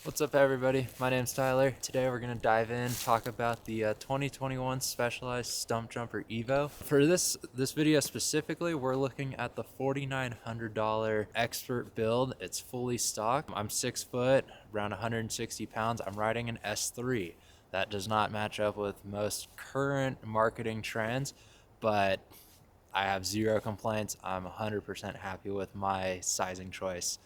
What's up everybody, my name's Tyler. Today we're going to dive in, talk about the 2021 Specialized Stumpjumper Evo. For this video specifically, we're looking at the $4,900 expert build. It's fully stocked. I'm 6 foot, around 160 pounds. I'm riding an S3. That does not match up with most current marketing trends, but I have zero complaints. I'm 100% happy with my sizing choice.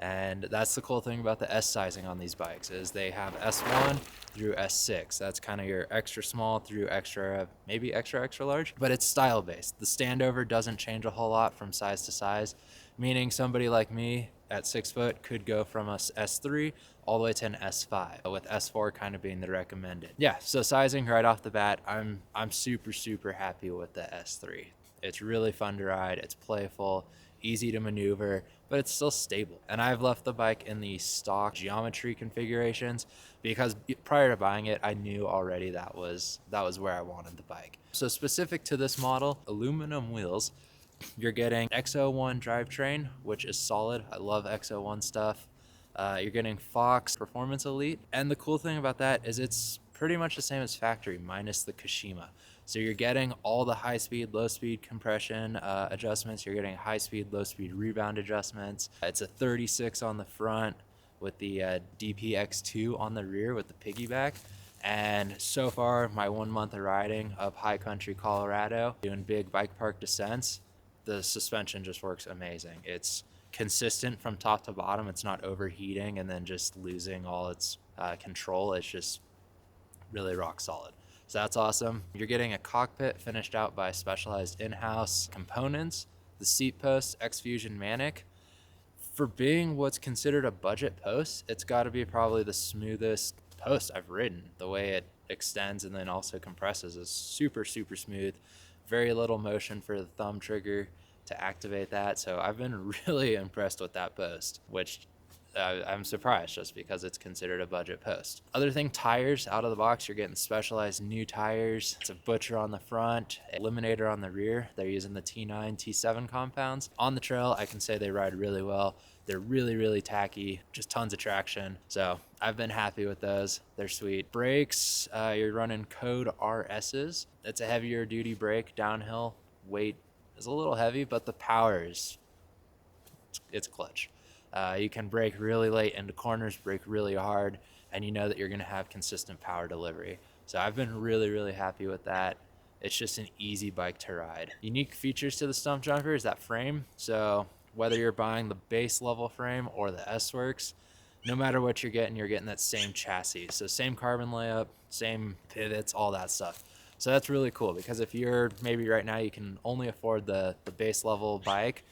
And that's the cool thing about the S sizing on these bikes is they have S1 through S6. That's kind of your extra small through extra, maybe extra large, but it's style based. The standover doesn't change a whole lot from size to size, meaning somebody like me at 6 foot could go from a S3 all the way to an S5, with S4 kind of being the recommended. Yeah, so sizing right off the bat, I'm super happy with the S3. It's really fun to ride, it's playful, easy to maneuver, but it's still stable. And I've left the bike in the stock geometry configurations because prior to buying it, I knew already that was where I wanted the bike. So specific to this model, aluminum wheels, you're getting X01 drivetrain, which is solid. I love X01 stuff. You're getting Fox Performance Elite. And the cool thing about that is it's pretty much the same as factory minus the Kashima. So you're getting all the high speed, low speed compression adjustments. You're getting high speed, low speed rebound adjustments. It's a 36 on the front with the DPX2 on the rear with the piggyback. And so far, my 1 month of riding up high country Colorado, doing big bike park descents, the suspension just works amazing. It's consistent from top to bottom. It's not overheating and then just losing all its control. It's just really rock solid. So that's awesome. You're getting a cockpit finished out by Specialized in-house components, the seat post, X-Fusion Manic. For being what's considered a budget post, it's got to be probably the smoothest post I've ridden. The way it extends and then also compresses is super smooth. Very little motion for the thumb trigger to activate that. So I've been really impressed with that post, which I'm surprised just because it's considered a budget post. Other thing, tires out of the box, you're getting Specialized new tires. It's a Butcher on the front, Eliminator on the rear. They're using the T9, T7 compounds. On the trail, I can say they ride really well. They're really tacky, just tons of traction. So I've been happy with those. They're sweet. Brakes, you're running Code RS's. It's a heavier duty brake, downhill. Weight is a little heavy, but the power it's clutch. You can brake really late into corners, brake really hard, and you know that you're going to have consistent power delivery. So I've been really happy with that. It's just an easy bike to ride. Unique features to the Stumpjumper is that frame. So whether you're buying the base level frame or the S-Works, no matter what you're getting that same chassis. So same carbon layup, same pivots, all that stuff. So that's really cool because if you're maybe right now you can only afford the base level bike,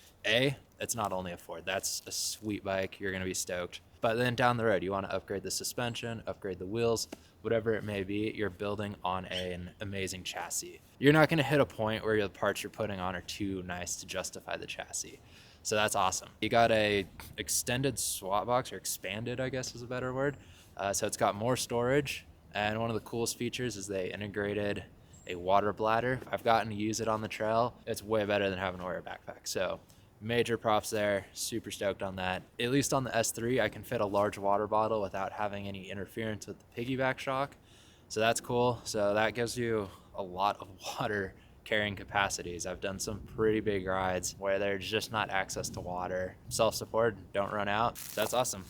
it's not only a Ford. That's a sweet bike. You're going to be stoked. But then down the road, you want to upgrade the suspension, upgrade the wheels, whatever it may be, you're building on an amazing chassis. You're not going to hit a point where the parts you're putting on are too nice to justify the chassis. So that's awesome. You got a extended swap box, or expanded, I guess is a better word. So it's got more storage. And one of the coolest features is they integrated a water bladder. I've gotten to use it on the trail. It's way better than having to wear a backpack. So major props there, super stoked on that. At least on the S3, I can fit a large water bottle without having any interference with the piggyback shock. So that's cool. So that gives you a lot of water carrying capacities. I've done some pretty big rides where there's just not access to water. Self-support, don't run out. That's awesome.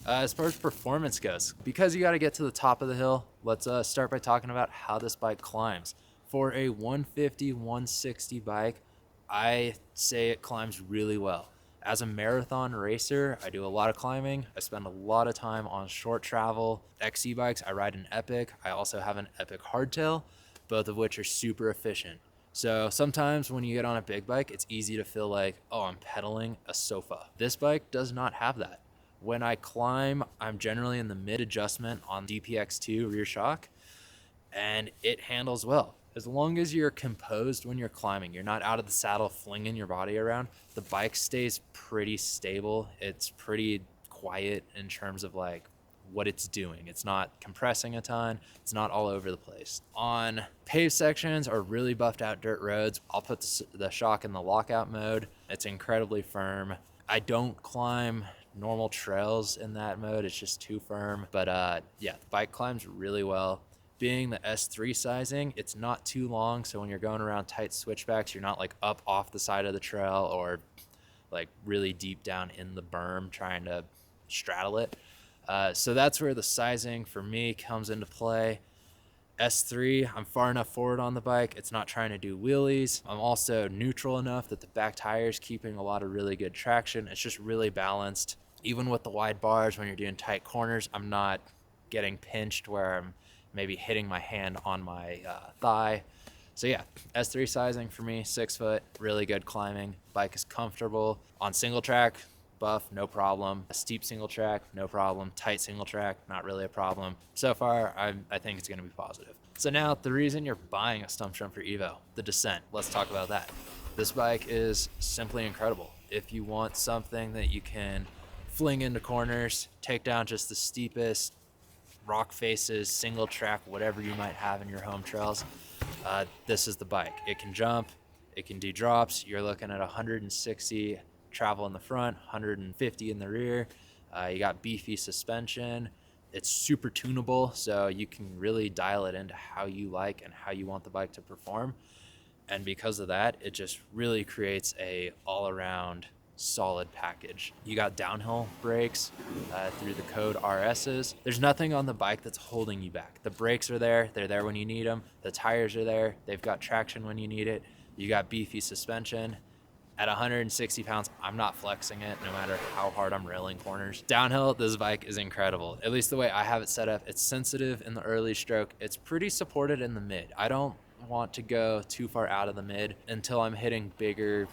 As far as performance goes, because you got to get to the top of the hill, let's start by talking about how this bike climbs. For a 150, 160 bike, I say it climbs really well. As a marathon racer, I do a lot of climbing. I spend a lot of time on short travel. XC bikes, I ride an Epic. I also have an Epic hardtail, both of which are super efficient. So sometimes when you get on a big bike, it's easy to feel like, oh, I'm pedaling a sofa. This bike does not have that. When I climb, I'm generally in the mid adjustment on DPX2 rear shock, and it handles well. As long as you're composed when you're climbing, you're not out of the saddle flinging your body around, the bike stays pretty stable. It's pretty quiet in terms of like what it's doing. It's not compressing a ton. It's not all over the place. On paved sections or really buffed out dirt roads, I'll put the shock in the lockout mode. It's incredibly firm. I don't climb normal trails in that mode, it's just too firm. But yeah, the bike climbs really well. Being the S3 sizing, it's not too long, so when you're going around tight switchbacks, you're not like up off the side of the trail or like really deep down in the berm trying to straddle it. So that's where the sizing for me comes into play. S3, I'm far enough forward on the bike, it's not trying to do wheelies. I'm also neutral enough that the back tire is keeping a lot of really good traction. It's just really balanced. Even with the wide bars, when you're doing tight corners, I'm not getting pinched where I'm maybe hitting my hand on my thigh. So yeah, S3 sizing for me, 6 foot, really good climbing. Bike is comfortable. On single track, buff, no problem. A steep single track, no problem. Tight single track, not really a problem. So far, I think it's gonna be positive. So now, the reason you're buying a Stumpjumper Evo, the Descent, let's talk about that. This bike is simply incredible. If you want something that you can fling into corners, take down just the steepest rock faces, single track, whatever you might have in your home trails, this is the bike. It can jump, it can do drops. You're looking at 160 travel in the front, 150 in the rear. You got Beefy suspension. It's super tunable, so you can really dial it into how you like and how you want the bike to perform. And because of that, it just really creates a all-around solid package. You got downhill brakes through the code RSs. There's nothing on the bike that's holding you back. The brakes are there, they're there when you need them. The tires are there, they've got traction when you need it. You got Beefy suspension. At 160 pounds, I'm not flexing it no matter how hard I'm railing corners. Downhill, this bike is incredible. At least the way I have it set up, it's sensitive in the early stroke. It's pretty supported in the mid. I don't want to go too far out of the mid until I'm hitting bigger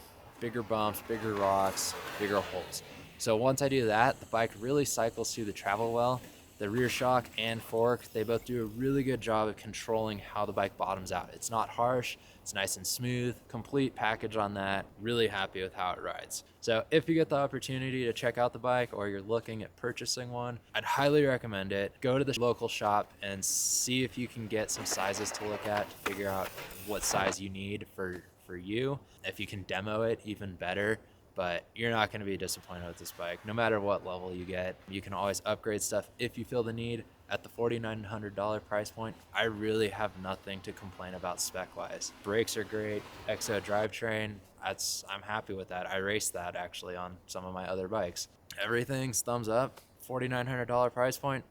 bumps, bigger rocks, bigger holes. So once I do that, the bike really cycles through the travel well. The rear shock and fork, they both do a really good job of controlling how the bike bottoms out. It's not harsh, it's nice and smooth, complete package on that. Really happy with how it rides. So if you get the opportunity to check out the bike or you're looking at purchasing one, I'd highly recommend it. Go to the local shop and see if you can get some sizes to look at to figure out what size you need for you. If you can demo it, even better. But you're not going to be disappointed with this bike. No matter what level you get, you can always upgrade stuff if you feel the need. At the $4,900 price point, I really have nothing to complain about spec-wise. Brakes are great, EXO drivetrain, I'm happy with that. I raced that actually on some of my other bikes. Everything's thumbs up, $4,900 price point.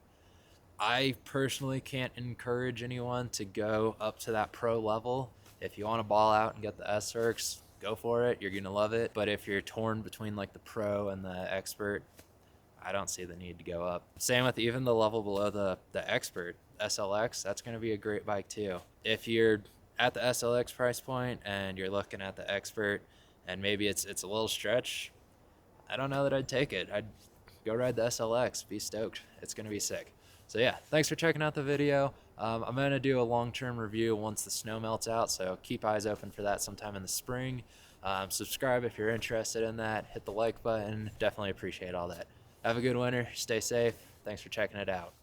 I personally can't encourage anyone to go up to that pro level. If you want to ball out and get the S-Works, go for it, you're gonna love it. But if you're torn between like the pro and the expert, I don't see the need to go up. Same with even the level below the expert, SLX, that's gonna be a great bike too. If you're at the SLX price point and you're looking at the expert and maybe it's a little stretch, I don't know that I'd take it. I'd go ride the SLX, be stoked. It's gonna be sick. So yeah, thanks for checking out the video. I'm gonna do a long-term review once the snow melts out, so keep eyes open for that sometime in the spring. Subscribe if you're interested in that. Hit the like button. Definitely appreciate all that. Have a good winter. Stay safe. Thanks for checking it out.